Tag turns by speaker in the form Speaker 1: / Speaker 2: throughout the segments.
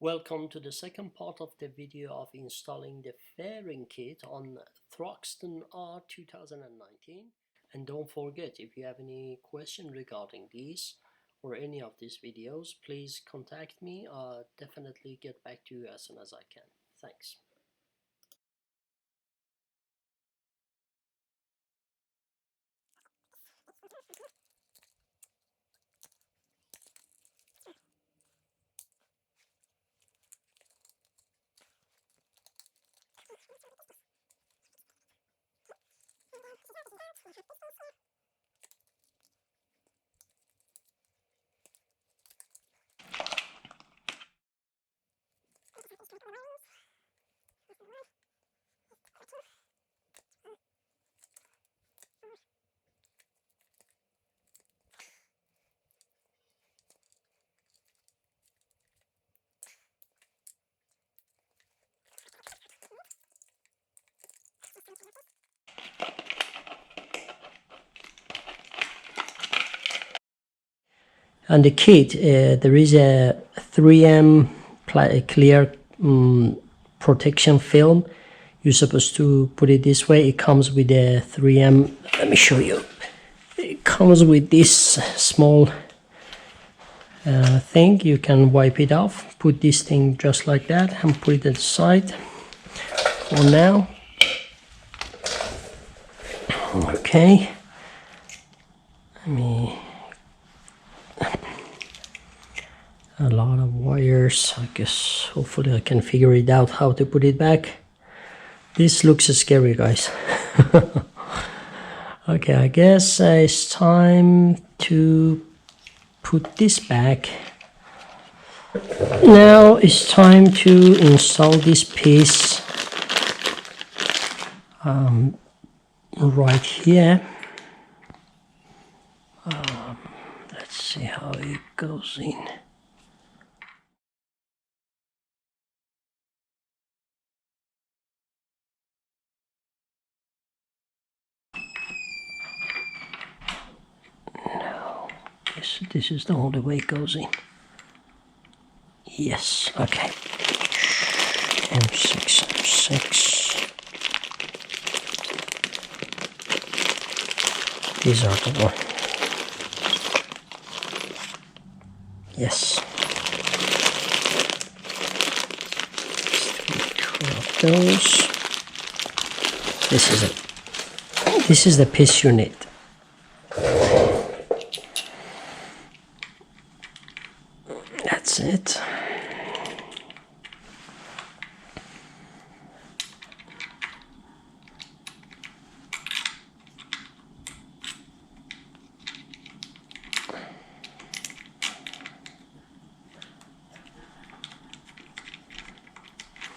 Speaker 1: Welcome to the second part of the video of installing the fairing kit on Thruxton R 2019. And don't forget, if you have any question regarding these or any of these videos, please contact me. I'll definitely get back to you as soon as I can. Thanks. On the kit, there is a 3M clear protection film. You're supposed to put it this way. It comes with a 3M. Let me show you. It comes with this small thing. You can wipe it off. Put this thing just like that and put it aside for now. Okay. A lot of wires. I guess hopefully I can figure it out how to put it back. This looks scary, guys. Okay, I guess it's time to put this back. Now it's time to install this piece right here. Let's see how it goes in. This is the only way it goes in. Yes, okay. M6, M6. These are the one. Yes. Two of those. This is the piece you need. That's it.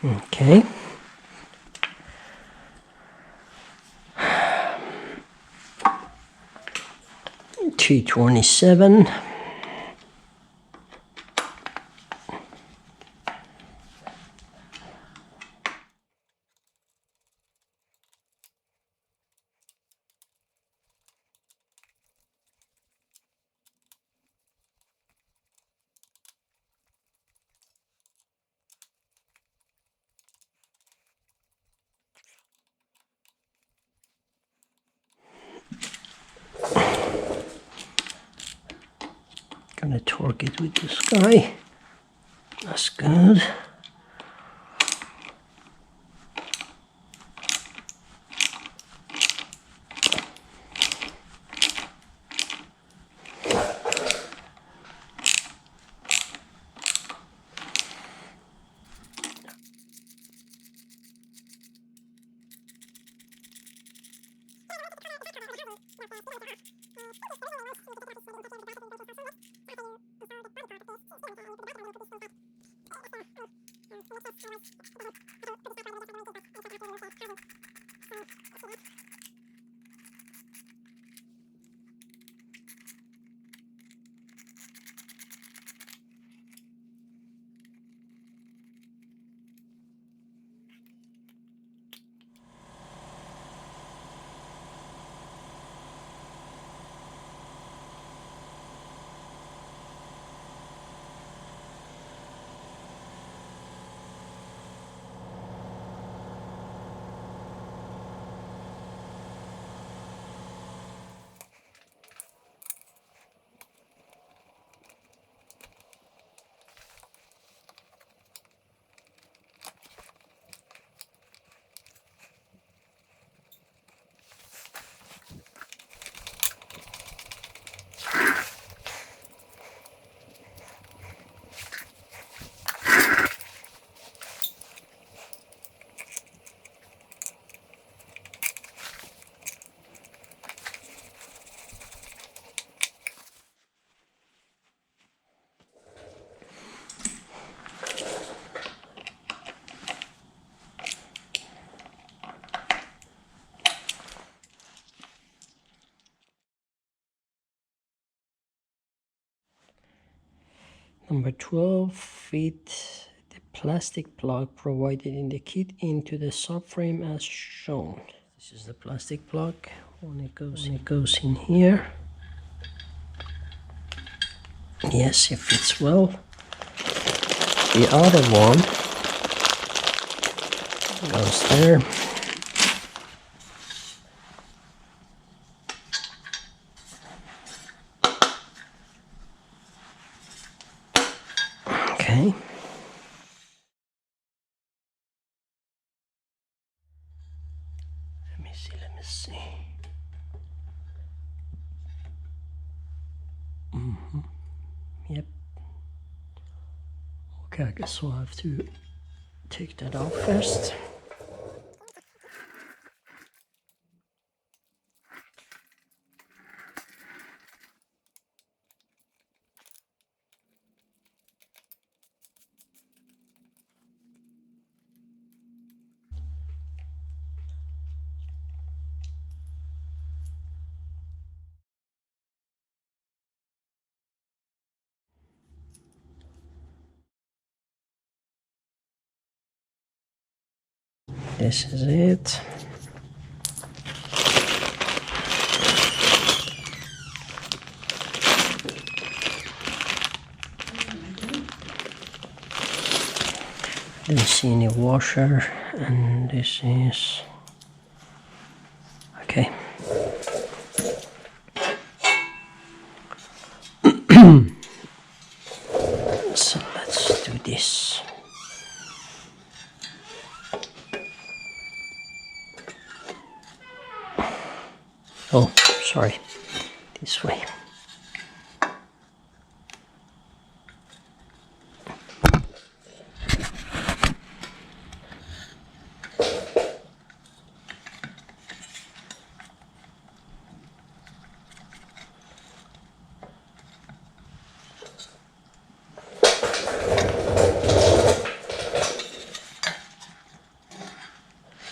Speaker 1: Okay. T27. Gonna torque it with this guy. That's good. Number 12, fit the plastic plug provided in the kit into the subframe as shown. This is the plastic plug. When it goes in here. Yes, it fits well. The other one goes there. Okay. Let me see. Yep. Okay, I guess we'll have to take that out first. This is it. Didn't see any washer, and this is okay. So let's do this. Oh, sorry, this way.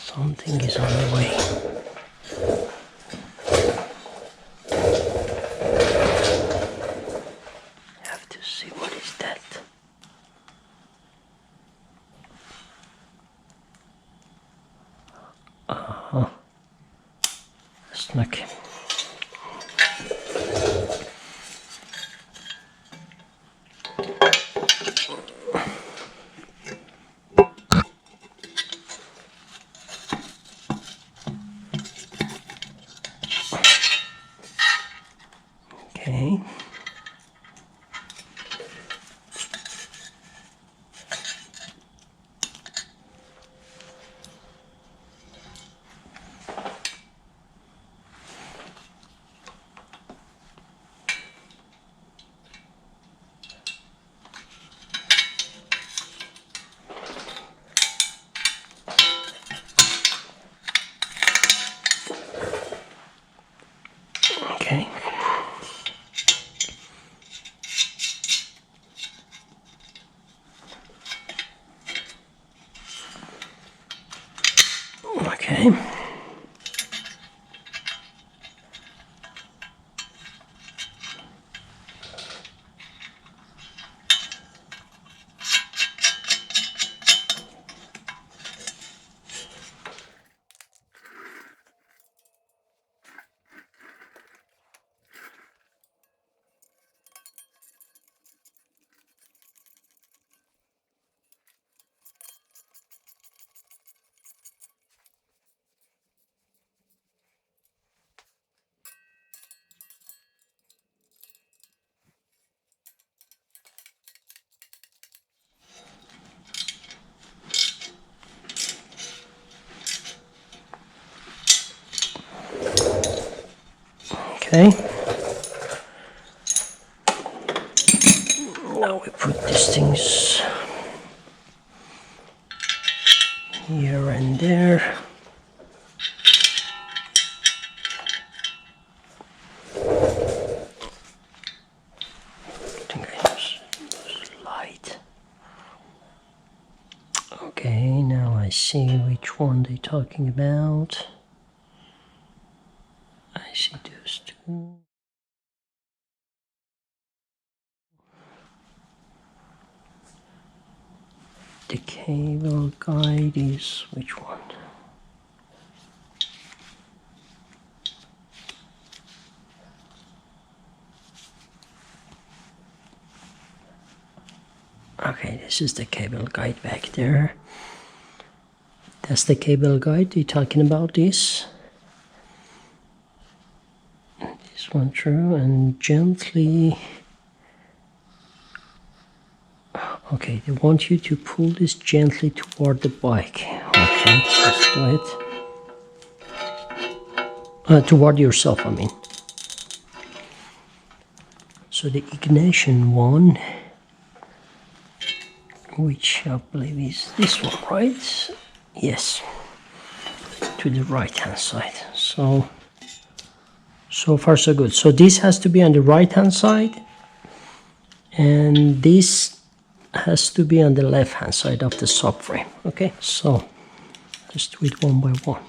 Speaker 1: Something is on the way. I have to see what is that. Snack. Okay. Okay. Okay. Okay. Now we put these things here and there. I think I use light. Okay, now I see which one they're talking about. I see those two. the cable guide is which one? Okay, this is the cable guide back there. That's the cable guide. You're talking about this? This one through and gently. Okay, they want you to pull this gently toward the bike. Okay, let's do it. Toward yourself, I mean. So the ignition one, which I believe is this one, right? Yes, to the right hand side. So far so good. So this has to be on the right hand side, and this has to be on the left hand side of the subframe. Okay, so let's do it one by one.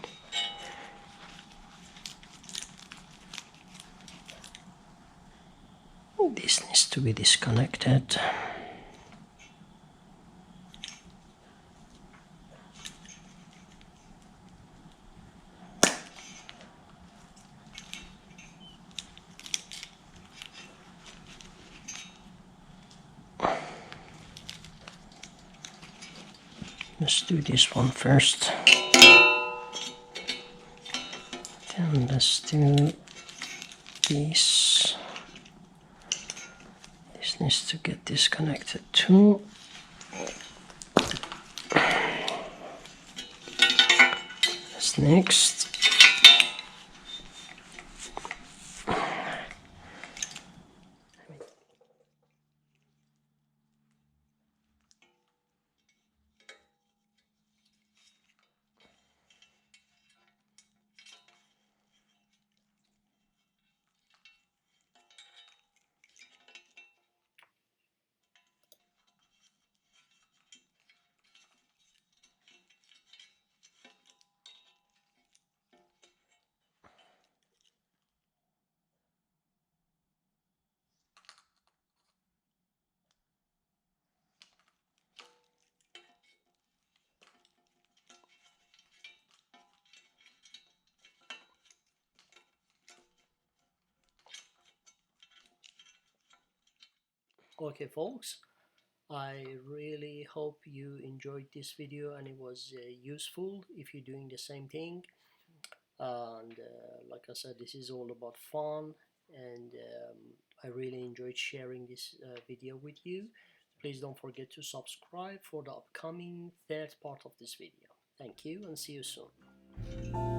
Speaker 1: This needs to be disconnected. Let's do this one first. Then let's do this. This needs to get disconnected too. That's next. Okay, folks, I really hope you enjoyed this video and it was useful if you're doing the same thing. And like I said, this is all about fun, and I really enjoyed sharing this video with you. Please don't forget to subscribe for the upcoming third part of this video. Thank you and see you soon.